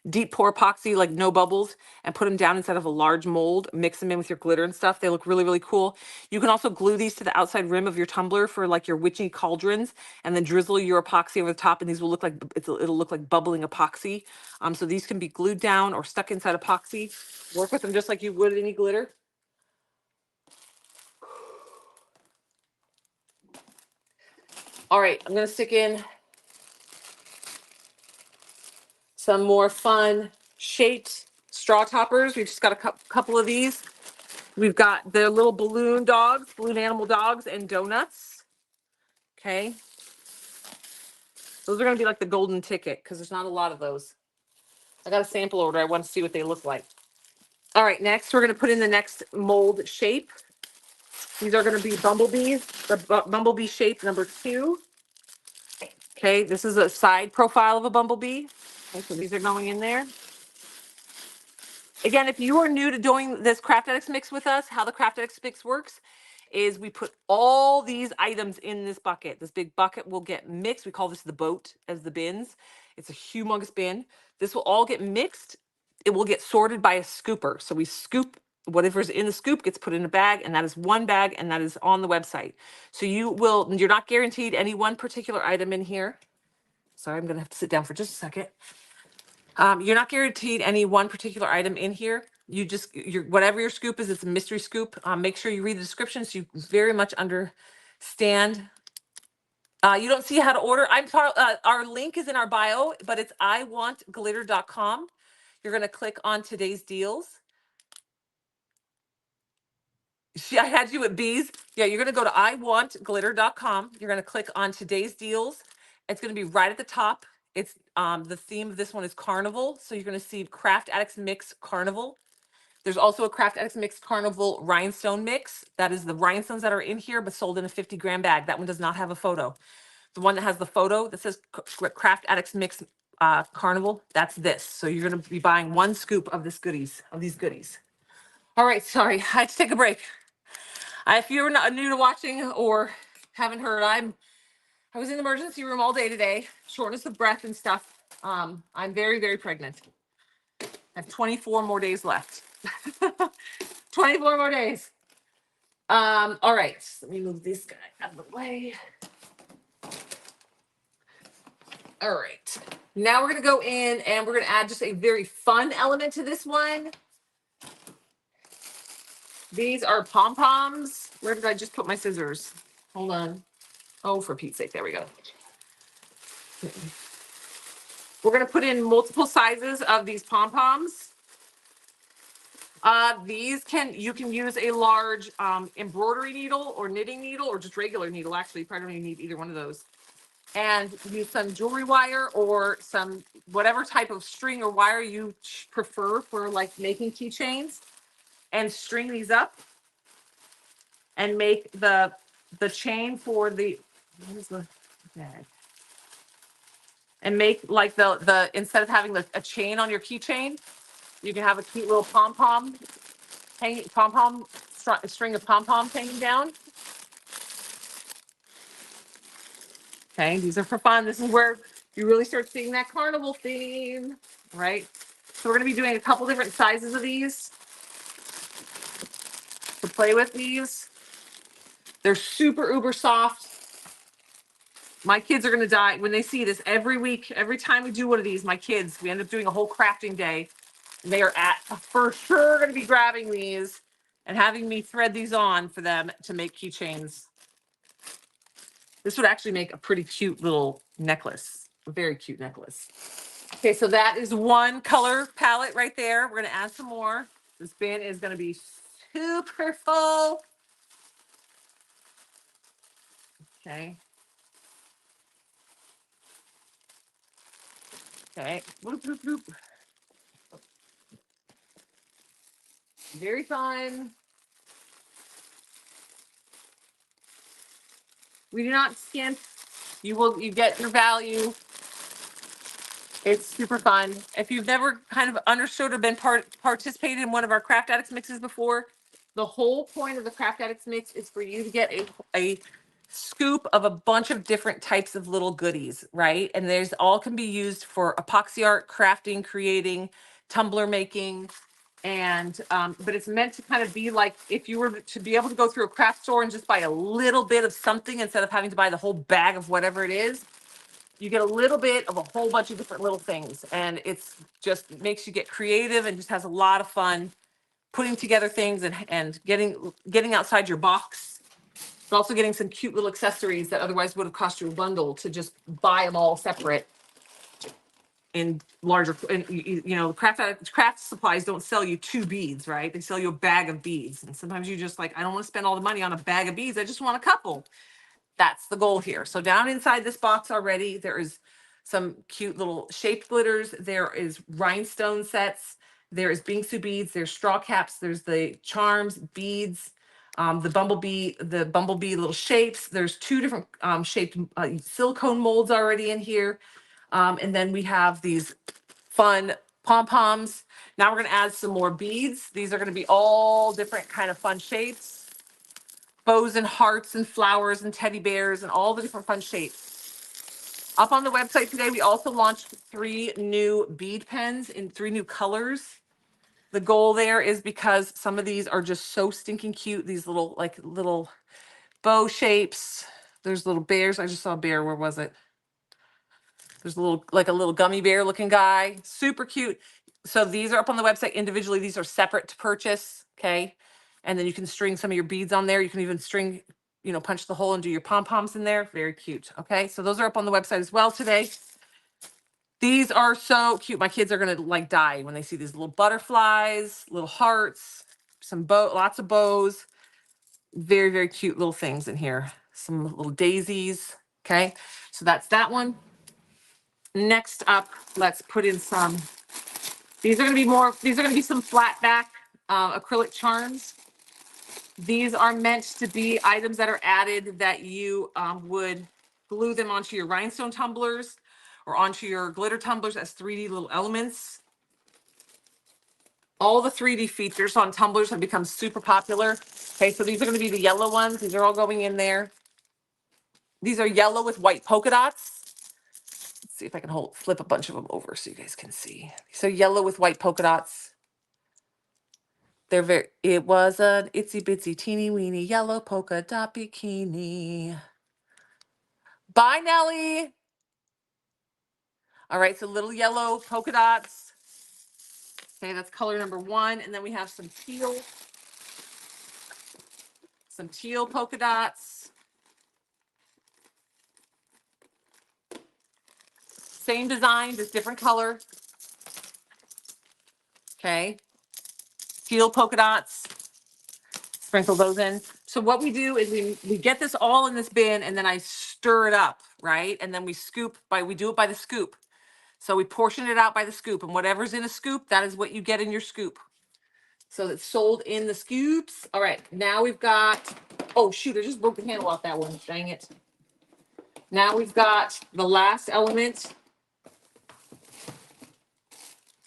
Speaker 1: deep pour epoxy, like no bubbles, and put them down inside of a large mold, mix them in with your glitter and stuff. They look really, really cool. You can also glue these to the outside rim of your tumbler for like your witchy cauldrons, and then drizzle your epoxy over the top, and these will look like, it'll look like bubbling epoxy. So these can be glued down or stuck inside epoxy. Work with them just like you would any glitter. All right, I'm gonna stick in some more fun shaped straw toppers. We've just got a couple of these. We've got the little balloon dogs, balloon animal dogs, and donuts. Okay. Those are going to be like the golden ticket because there's not a lot of those. I got a sample order. I want to see what they look like. All right, next we're going to put in the next mold shape. These are going to be bumblebees, the bumblebee shape number 2. Okay, this is a side profile of a bumblebee. Okay, so these are going in there. Again, if you are new to doing this Craft Addicts mix with us, how the Craft Addicts mix works is we put all these items in this bucket. This big bucket will get mixed. We call this the boat as the bins. It's a humongous bin. This will all get mixed. It will get sorted by a scooper. So we scoop whatever's in the scoop gets put in a bag, and that is one bag, and that is on the website. So you're not guaranteed any one particular item in here. Sorry, I'm gonna have to sit down for just a second. You're not guaranteed any one particular item in here. Whatever your scoop is, it's a mystery scoop. Make sure you read the description so you very much understand. You don't see how to order. Our link is in our bio, but it's iwantglitter.com. You're going to click on today's deals. I had you at bees. Yeah, you're going to go to iwantglitter.com. You're going to click on today's deals. It's going to be right at the top. It's the theme of this one is Carnival. So you're going to see Craft Addicts Mix Carnival. There's also a Craft Addicts Mix Carnival rhinestone mix. That is the rhinestones that are in here, but sold in a 50-gram bag. That one does not have a photo. The one that has the photo that says Craft Addicts Mix Carnival, that's this. So you're going to be buying one scoop of these goodies. All right, sorry, I had to take a break. If you're not new to watching or haven't heard, I was in the emergency room all day today, shortness of breath and stuff. I'm very, very pregnant. I have 24 more days left. 24 more days. All right, let me move this guy out of the way. All right, now we're gonna go in and we're gonna add just a very fun element to this one. These are pom-poms. Where did I just put my scissors? Hold on. Oh, for Pete's sake, there we go. We're gonna put in multiple sizes of these pom-poms. You can use a large embroidery needle or knitting needle or just regular needle. Actually, you probably don't even need either one of those. And use some jewelry wire or some whatever type of string or wire you prefer for like making keychains, and string these up and make the chain for the and make like the instead of having a chain on your keychain, you can have a cute little string of pom-poms hanging down. Okay, these are for fun. This is where you really start seeing that carnival theme, right? So we're going to be doing a couple different sizes of these to play with these. They're super uber soft. My kids are going to die when they see this every week. Every time we do one of these, we end up doing a whole crafting day. And they are for sure going to be grabbing these and having me thread these on for them to make keychains. This would actually make a pretty cute little necklace, a very cute necklace. Okay, so that is one color palette right there. We're going to add some more. This bin is going to be super full. Okay. Okay. Bloop, bloop, bloop. Very fun. We do not skimp. You get your value. It's super fun. If you've never kind of understood or been participated in one of our Craft Addicts mixes before, the whole point of the Craft Addicts mix is for you to get a scoop of a bunch of different types of little goodies, right? And there's all can be used for epoxy art, crafting, creating, tumbler making, and but it's meant to kind of be like if you were to be able to go through a craft store and just buy a little bit of something instead of having to buy the whole bag of whatever it is. You get a little bit of a whole bunch of different little things, and it's just makes you get creative and just has a lot of fun putting together things and getting outside your box. But also getting some cute little accessories that otherwise would have cost you a bundle to just buy them all separate in larger. And craft supplies don't sell you 2 beads, right? They sell you a bag of beads, and sometimes you just like, I don't want to spend all the money on a bag of beads. I just want a couple. That's the goal here. So down inside this box already, there is some cute little shaped glitters. There is rhinestone sets. There is Bingsu beads. There's straw caps. There's the charms, beads, the bumblebee little shapes. There's two different shaped silicone molds already in here. And then we have these fun pom-poms. Now we're going to add some more beads. These are going to be all different kind of fun shapes. Bows and hearts and flowers and teddy bears and all the different fun shapes. Up on the website today, we also launched 3 new bead pens in 3 new colors. The goal there is because some of these are just so stinking cute. These little, like little bow shapes. There's little bears. I just saw a bear. Where was it? There's a little, like a little gummy bear looking guy. Super cute. So these are up on the website individually. These are separate to purchase. Okay. And then you can string some of your beads on there. You can even string, you know, punch the hole and do your pom-poms in there. Very cute. Okay. So those are up on the website as well today. These are so cute. My kids are going to like die when they see these little butterflies, little hearts, some lots of bows. Very, very cute little things in here. Some little daisies. Okay. So that's that one. Next up, let's put in some, these are going to be some flat back acrylic charms. These are meant to be items that are added that you would glue them onto your rhinestone tumblers or onto your glitter tumblers as 3D little elements. All the 3D features on tumblers have become super popular. Okay, so these are going to be the yellow ones. These are all going in there. These are yellow with white polka dots. Let's see if I can flip a bunch of them over so you guys can see. So yellow with white polka dots. It was an itsy bitsy teeny weeny yellow polka dot bikini. Bye, Nellie. All right, so little yellow polka dots. Okay, that's color number 1. And then we have some teal polka dots. Same design, just different color. Okay. Teal polka dots. Sprinkle those in. So what we do is we get this all in this bin and then I stir it up, right? And then we do it by the scoop. So we portion it out by the scoop, and whatever's in a scoop, that is what you get in your scoop. So it's sold in the scoops. All right, now we've got, oh shoot, I just broke the handle off that one, dang it. Now we've got the last element.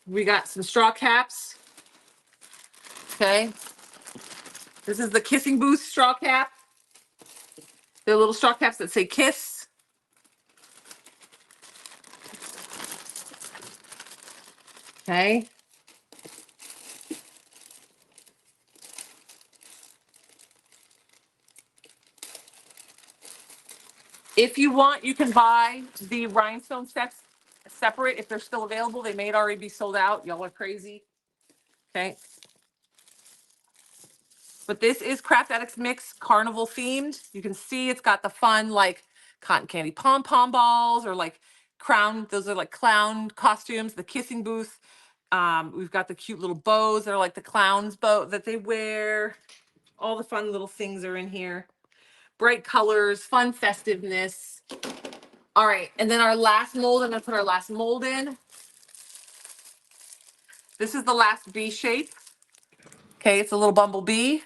Speaker 1: We got some straw caps. Okay. This is the Kissing Booth straw cap. They're little straw caps that say kiss. Okay. If you want, you can buy the rhinestone sets separate if they're still available. They may already be sold out. Y'all are crazy. Okay. But this is Craft Addicts Mix Carnival themed. You can see it's got the fun like cotton candy pom-pom balls or like those are like clown costumes, the kissing booth. We've got the cute little bows that are like the clown's bow that they wear. All the fun little things are in here. Bright colors, fun festiveness. All right, and then our last mold, I'm gonna put our last mold in. This is the last bee shape. Okay, it's a little bumblebee.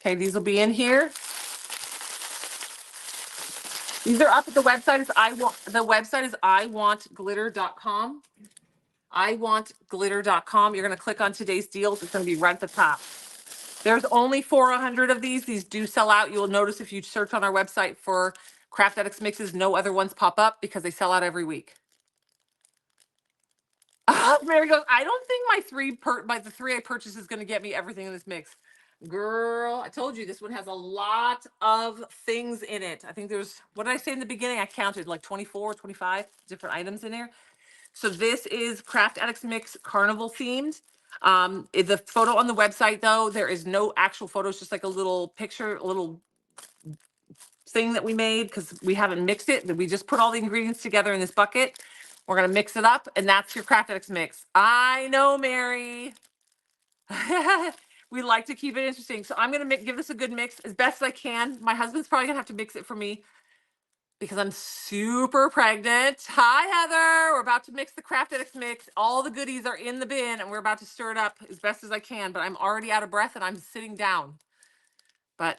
Speaker 1: Okay, these will be in here. These are up at the website. The website is iwantglitter.com. iwantglitter.com. You're going to click on today's deals. It's going to be right at the top. There's only 400 of these. These do sell out. You will notice if you search on our website for Craft Addicts mixes, no other ones pop up because they sell out every week. Mary goes, I don't think the 3 I purchased is going to get me everything in this mix. Girl, I told you this one has a lot of things in it. I think what did I say in the beginning? I counted like 24, 25 different items in there. So this is Craft Addicts Mix Carnival themed. The photo on the website though, there is no actual photos, just like a little picture, a little thing that we made because we haven't mixed it. We just put all the ingredients together in this bucket. We're going to mix it up and that's your Craft Addicts Mix. I know, Mary. We like to keep it interesting. So I'm going to give this a good mix as best as I can. My husband's probably going to have to mix it for me because I'm super pregnant. Hi, Heather. We're about to mix the Craft Addicts mix. All the goodies are in the bin and we're about to stir it up as best as I can, but I'm already out of breath and I'm sitting down. But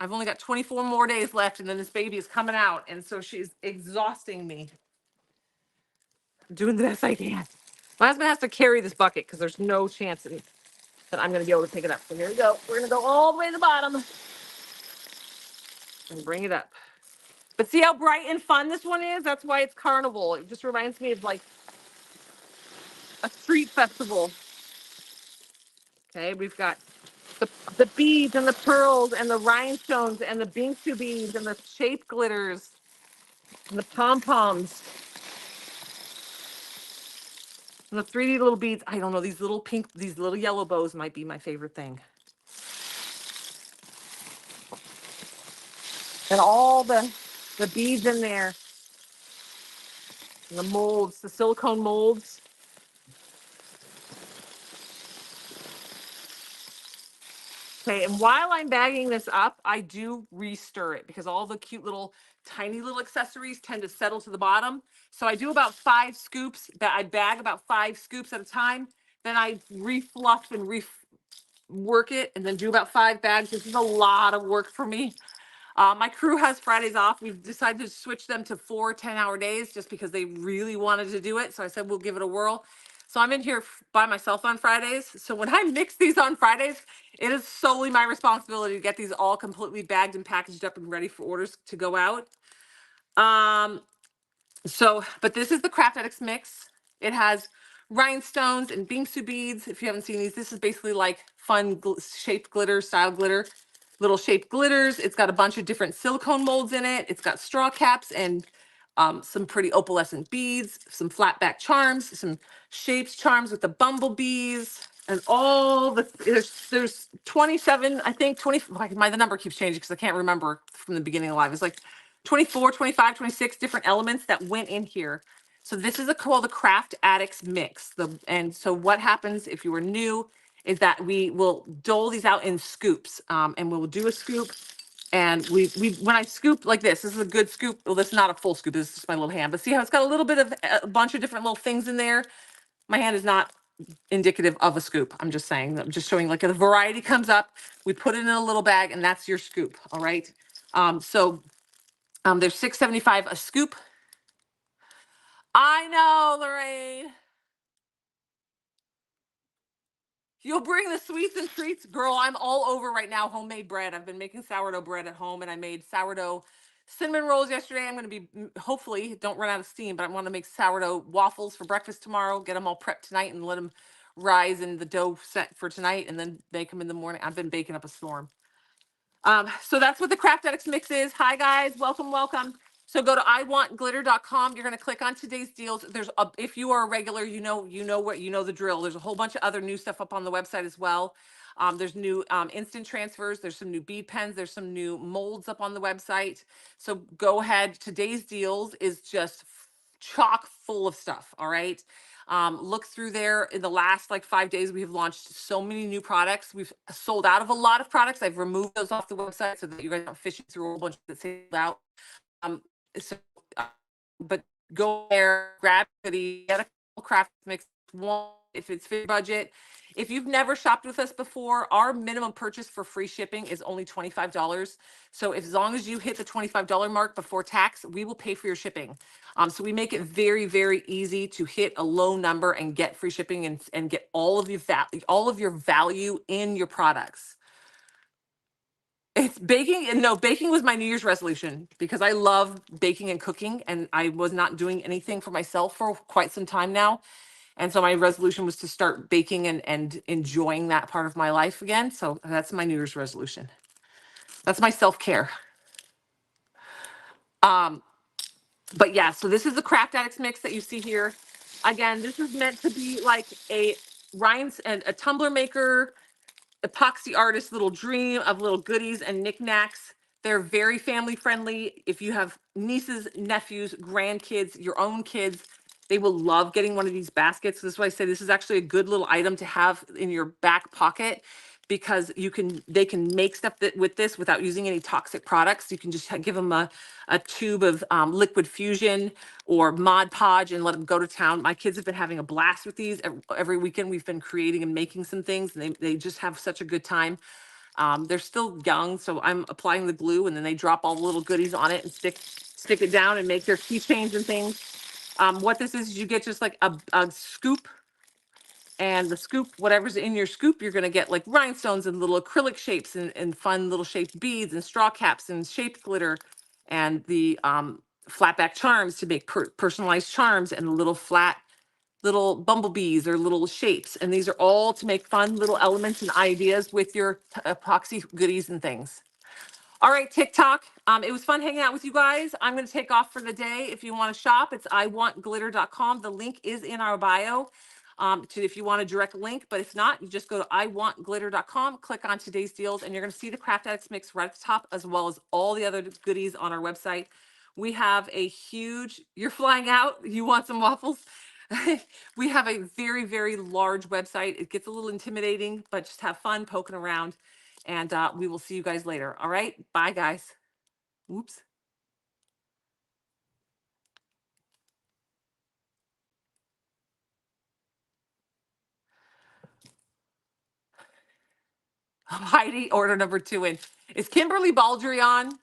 Speaker 1: I've only got 24 more days left and then this baby is coming out. And so she's exhausting me. I'm doing the best I can. My husband has to carry this bucket because there's no chance that I'm going to be able to pick it up. So here we go. We're going to go all the way to the bottom and bring it up. But see how bright and fun this one is? That's why it's carnival. It just reminds me of like a street festival. Okay, we've got the beads and the pearls and the rhinestones and the bingsu beads and the shape glitters and the pom-poms and the 3D little beads. I don't know, these little pink, these little yellow bows might be my favorite thing. And all the beads in there. And the molds, the silicone molds. Okay, and while I'm bagging this up, I do re-stir it because all the cute little, tiny little accessories tend to settle to the bottom. So I do about 5 scoops, that I bag about 5 scoops at a time. Then I refluff and rework it and then do about 5 bags. This is a lot of work for me. My crew has Fridays off. We've decided to switch them to 4 10-hour days just because they really wanted to do it. So I said, we'll give it a whirl. So I'm in here by myself on Fridays. So when I mix these on Fridays, it is solely my responsibility to get these all completely bagged and packaged up and ready for orders to go out. But this is the Craft Addicts mix. It has rhinestones and bingsu beads. If you haven't seen these, this is basically like fun shaped glitter, style glitter, little shaped glitters. It's got a bunch of different silicone molds in it. It's got straw caps and some pretty opalescent beads, some flat back charms, some shapes charms with the bumblebees, and all the, there's 27, I think 20, the number keeps changing because I can't remember from the beginning of live. It's like 24, 25, 26 different elements that went in here. So this is called the Craft Addicts mix. And so what happens if you were new is that we will dole these out in scoops, and we'll do a scoop. And we when I scoop like this is a good scoop. Well, this is not a full scoop. This is just my little hand. But see how it's got a little bit of a bunch of different little things in there. My hand is not indicative of a scoop. I'm just saying. I'm just showing like a variety comes up. We put it in a little bag, and that's your scoop. All right. There's $6.75 a scoop. I know, Lorraine. You'll bring the sweets and treats. Girl, I'm all over right now homemade bread. I've been making sourdough bread at home, and I made sourdough cinnamon rolls yesterday. I'm going to be, hopefully, don't run out of steam, but I want to make sourdough waffles for breakfast tomorrow, get them all prepped tonight and let them rise in the dough set for tonight, and then bake them in the morning. I've been baking up a storm. So that's what the Craft Addicts mix is. Hi, guys. Welcome, welcome. So go to iwantglitter.com. You're going to click on today's deals. If you are a regular, you know the drill. There's a whole bunch of other new stuff up on the website as well. There's new instant transfers. There's some new bead pens. There's some new molds up on the website. So go ahead. Today's deals is just chock full of stuff. All right. Look through there. In the last like 5 days, we have launched so many new products. We've sold out of a lot of products. I've removed those off the website so that you guys aren't fishing through a whole bunch that sold out. Um, so, uh, but go there, grab the get a craft mix one if it's for your budget. If you've never shopped with us before, our minimum purchase for free shipping is only $25. So as long as you hit the $25 mark before tax, we will pay for your shipping. So we make it very, very easy to hit a low number and get free shipping and get all of your value in your products. It's baking, and no, baking was my New Year's resolution because I love baking and cooking, and I was not doing anything for myself for quite some time now. And so my resolution was to start baking and enjoying that part of my life again. So that's my New Year's resolution. That's my self-care. But yeah, so this is the Craft Addicts mix that you see here. Again, this is meant to be like a rinds and a tumbler maker, epoxy artist little dream of little goodies and knickknacks. They're very family friendly. If you have nieces, nephews, grandkids, your own kids, they will love getting one of these baskets. This is why I say this is actually a good little item to have in your back pocket, because they can make stuff with this without using any toxic products. You can just give them a tube of liquid fusion or Mod Podge and let them go to town. My kids have been having a blast with these. Every weekend we've been creating and making some things, and they just have such a good time. They're still young, so I'm applying the glue, and then they drop all the little goodies on it and stick it down and make their keychains and things. What this is you get just like a scoop, and the scoop, whatever's in your scoop, you're going to get like rhinestones and little acrylic shapes and fun little shaped beads and straw caps and shaped glitter, and the flat back charms to make personalized charms, and the little bumblebees or little shapes. And these are all to make fun little elements and ideas with your epoxy goodies and things. All right, TikTok. It was fun hanging out with you guys. I'm going to take off for the day. If you want to shop, it's iwantglitter.com. The link is in our bio if you want a direct link. But if not, you just go to iwantglitter.com, click on today's deals, and you're going to see the Craft Addicts mix right at the top, as well as all the other goodies on our website. We have a huge, you're flying out, you want some waffles? We have a very, very large website. It gets a little intimidating, but just have fun poking around. And we will see you guys later. All right. Bye, guys. Oops. Heidi, order number 2 in. Is Kimberly Baldry on?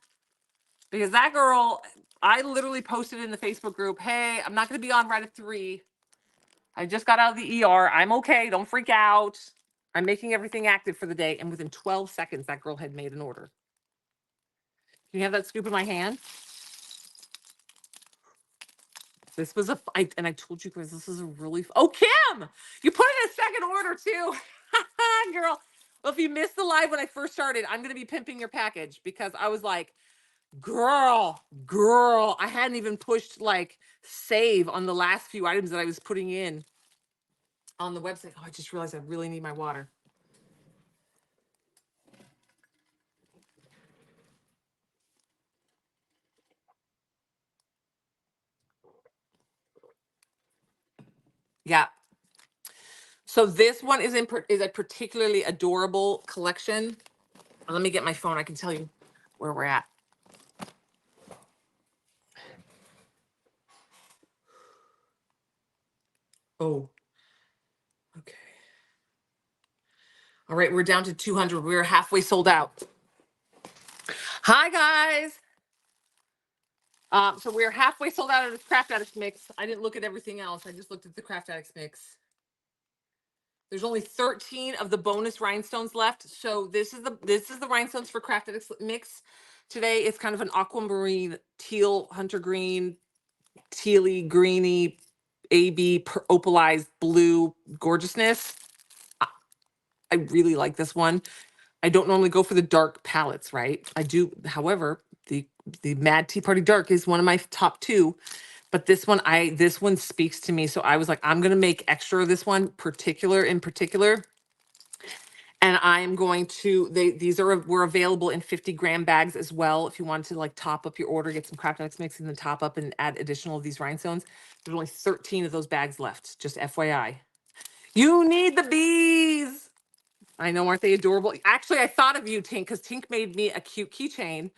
Speaker 1: Because that girl, I literally posted in the Facebook group, hey, I'm not going to be on right at 3. I just got out of the ER. I'm okay. Don't freak out. I'm making everything active for the day. And within 12 seconds, that girl had made an order. Can you have that scoop in my hand? This was and I told you guys, this is a really, oh, Kim, you put in a second order too. Girl. Well, if you missed the live when I first started, I'm going to be pimping your package, because I was like, girl, I hadn't even pushed like save on the last few items that I was putting in on the website. Oh, I just realized I really need my water. Yeah. So this one is a particularly adorable collection. Let me get my phone. I can tell you where we're at. Oh, okay. All right, we're down to 200. We're halfway sold out. Hi, guys. So we're halfway sold out of this Craft Addicts mix. I didn't look at everything else. I just looked at the Craft Addicts mix. There's only 13 of the bonus rhinestones left. So this is the rhinestones for Craft Addicts mix. Today it's kind of an aquamarine, teal, hunter green, tealy, greeny, AB opalized blue gorgeousness. I really like this one. I don't normally go for the dark palettes, right? I do, however, the Mad Tea Party Dark is one of my top 2, but this one speaks to me. So I was like, I'm gonna make extra of this one in particular, and I'm going to. Were available in 50-gram bags as well. If you wanted to like top up your order, get some Craft Addicts mix and then top up and add additional of these rhinestones. There's only 13 of those bags left. Just FYI. You need the bees. I know, aren't they adorable? Actually, I thought of you, Tink, because Tink made me a cute keychain,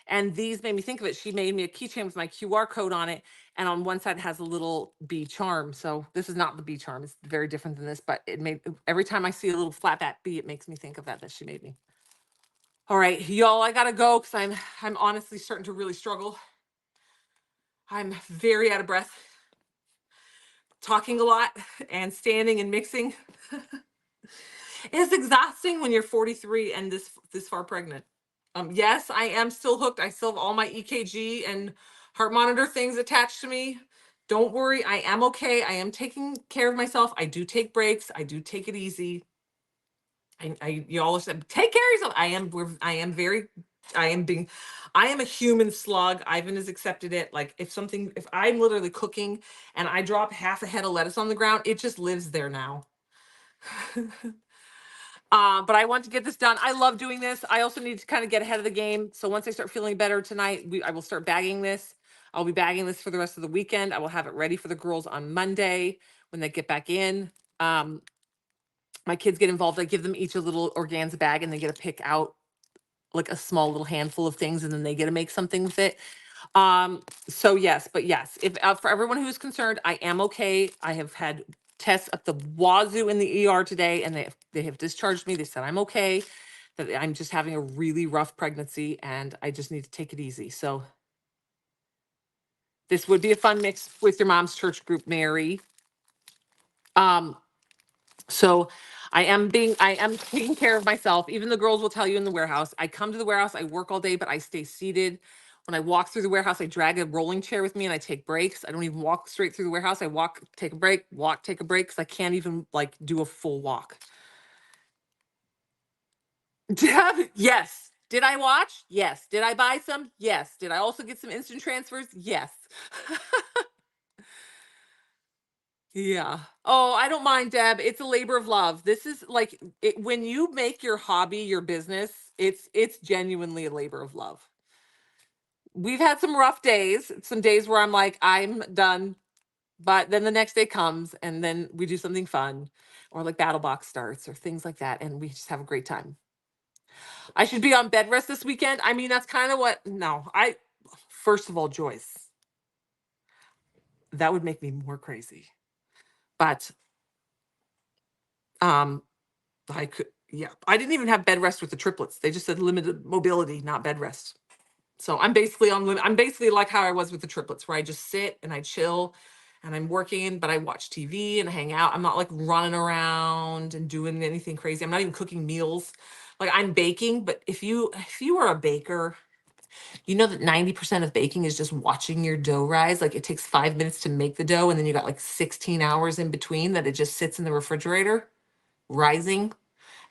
Speaker 1: and these made me think of it. She made me a keychain with my QR code on it, and on one side it has a little bee charm. So this is not the bee charm. It's very different than this, but it made, every time I see a little flat back bee, it makes me think of that she made me. All right, y'all, I gotta go because I'm honestly starting to really struggle. I'm very out of breath, talking a lot and standing and mixing. It's exhausting when you're 43 and this far pregnant. Yes, I am still hooked. I still have all my EKG and heart monitor things attached to me. Don't worry, I am okay. I am taking care of myself. I do take breaks. I do take it easy. You all said take care of yourself. I am a human slug. Ivan has accepted it. Like if I'm literally cooking and I drop half a head of lettuce on the ground, it just lives there now. But I want to get this done. I love doing this. I also need to kind of get ahead of the game. So once I start feeling better tonight, I will start bagging this. I'll be bagging this for the rest of the weekend. I will have it ready for the girls on Monday when they get back in. My kids get involved. I give them each a little organza bag and they get to pick out like a small little handful of things and then they get to make something with it. So yes, but yes, if for everyone who's concerned, I am okay. I have had tests at the wazoo in the ER today and they have discharged me. They said I'm okay, that I'm just having a really rough pregnancy and I just need to take it easy. So this would be a fun mix with your mom's church group, Mary. Um, So I am taking care of myself. Even the girls will tell you in the warehouse. I come to the warehouse, I work all day, but I stay seated. When I walk through the warehouse, I drag a rolling chair with me and I take breaks. I don't even walk straight through the warehouse. I walk, take a break, walk, take a break because I can't even like do a full walk. Yes. Did I watch? Yes. Did I buy some? Yes. Did I also get some instant transfers? Yes. Yeah. Oh, I don't mind, Deb. It's a labor of love. This is like when you make your hobby your business, it's genuinely a labor of love. We've had some rough days, some days where I'm like, I'm done. But then the next day comes and then we do something fun or like Battle Box starts or things like that. And we just have a great time. I should be on bed rest this weekend. I mean, that's kind of what, no, first of all, Joyce, that would make me more crazy. But, um, I could, yeah. I didn't even have bed rest with the triplets. They just said limited mobility, not bed rest. So I'm basically I'm basically like how I was with the triplets, where I just sit and I chill and I'm working, but I watch TV and hang out. I'm not like running around and doing anything crazy. I'm not even cooking meals. Like I'm baking, but if you are a baker, you know that 90% of baking is just watching your dough rise. Like it takes 5 minutes to make the dough, and then you got like 16 hours in between that it just sits in the refrigerator rising,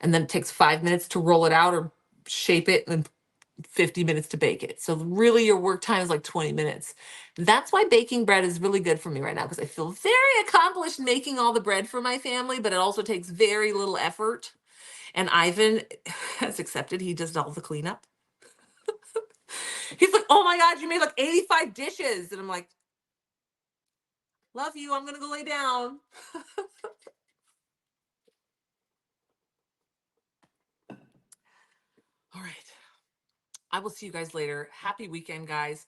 Speaker 1: and then it takes 5 minutes to roll it out or shape it and 50 minutes to bake it. So really your work time is like 20 minutes. That's why baking bread is really good for me right now, because I feel very accomplished making all the bread for my family, but it also takes very little effort. And Ivan has accepted he does all the cleanup. He's like, oh my God, you made like 85 dishes. And I'm like, love you. I'm going to go lay down. All right. I will see you guys later. Happy weekend, guys.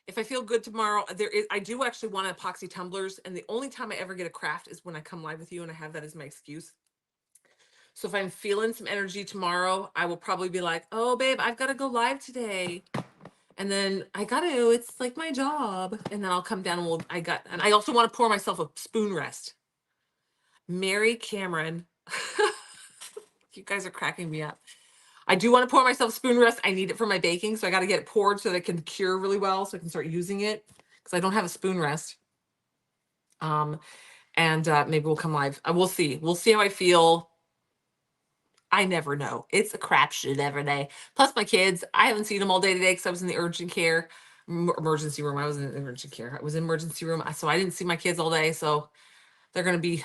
Speaker 1: If I feel good tomorrow, I do actually want epoxy tumblers, and the only time I ever get a craft is when I come live with you, and I have that as my excuse. So if I'm feeling some energy tomorrow, I will probably be like, "Oh, babe, I've got to go live today," and then I got to. It's like my job, and then I'll come down and and I also want to pour myself a spoon rest. Mary Cameron, you guys are cracking me up. I do want to pour myself spoon rest. I need it for my baking, so I got to get it poured so that it can cure really well, so I can start using it because I don't have a spoon rest. And maybe we'll come live. We'll see. We'll see how I feel. I never know. It's a crapshoot every day. Plus my kids, I haven't seen them all day today because I was in the urgent care emergency room. I was in urgent care. I was in emergency room, so I didn't see my kids all day. So they're gonna be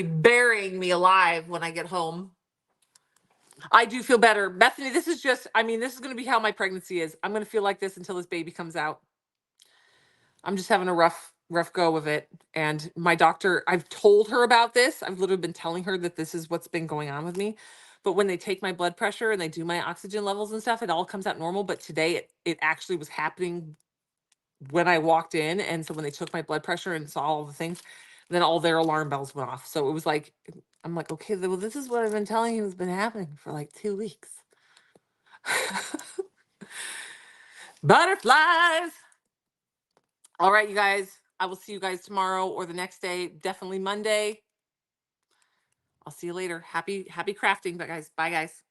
Speaker 1: burying me alive when I get home. I do feel better. Bethany, this is just, I mean, this is going to be how my pregnancy is. I'm going to feel like this until this baby comes out. I'm just having a rough go of it. And my doctor, I've told her about this. I've literally been telling her that this is what's been going on with me. But when they take my blood pressure and they do my oxygen levels and stuff, it all comes out normal. But today it actually was happening when I walked in. And so when they took my blood pressure and saw all the things, then all their alarm bells went off. So it was like, I'm like, okay, well, this is what I've been telling you has been happening for like 2 weeks. Butterflies. All right, you guys. I will see you guys tomorrow or the next day. Definitely Monday. I'll see you later. Happy crafting, but guys. Bye, guys.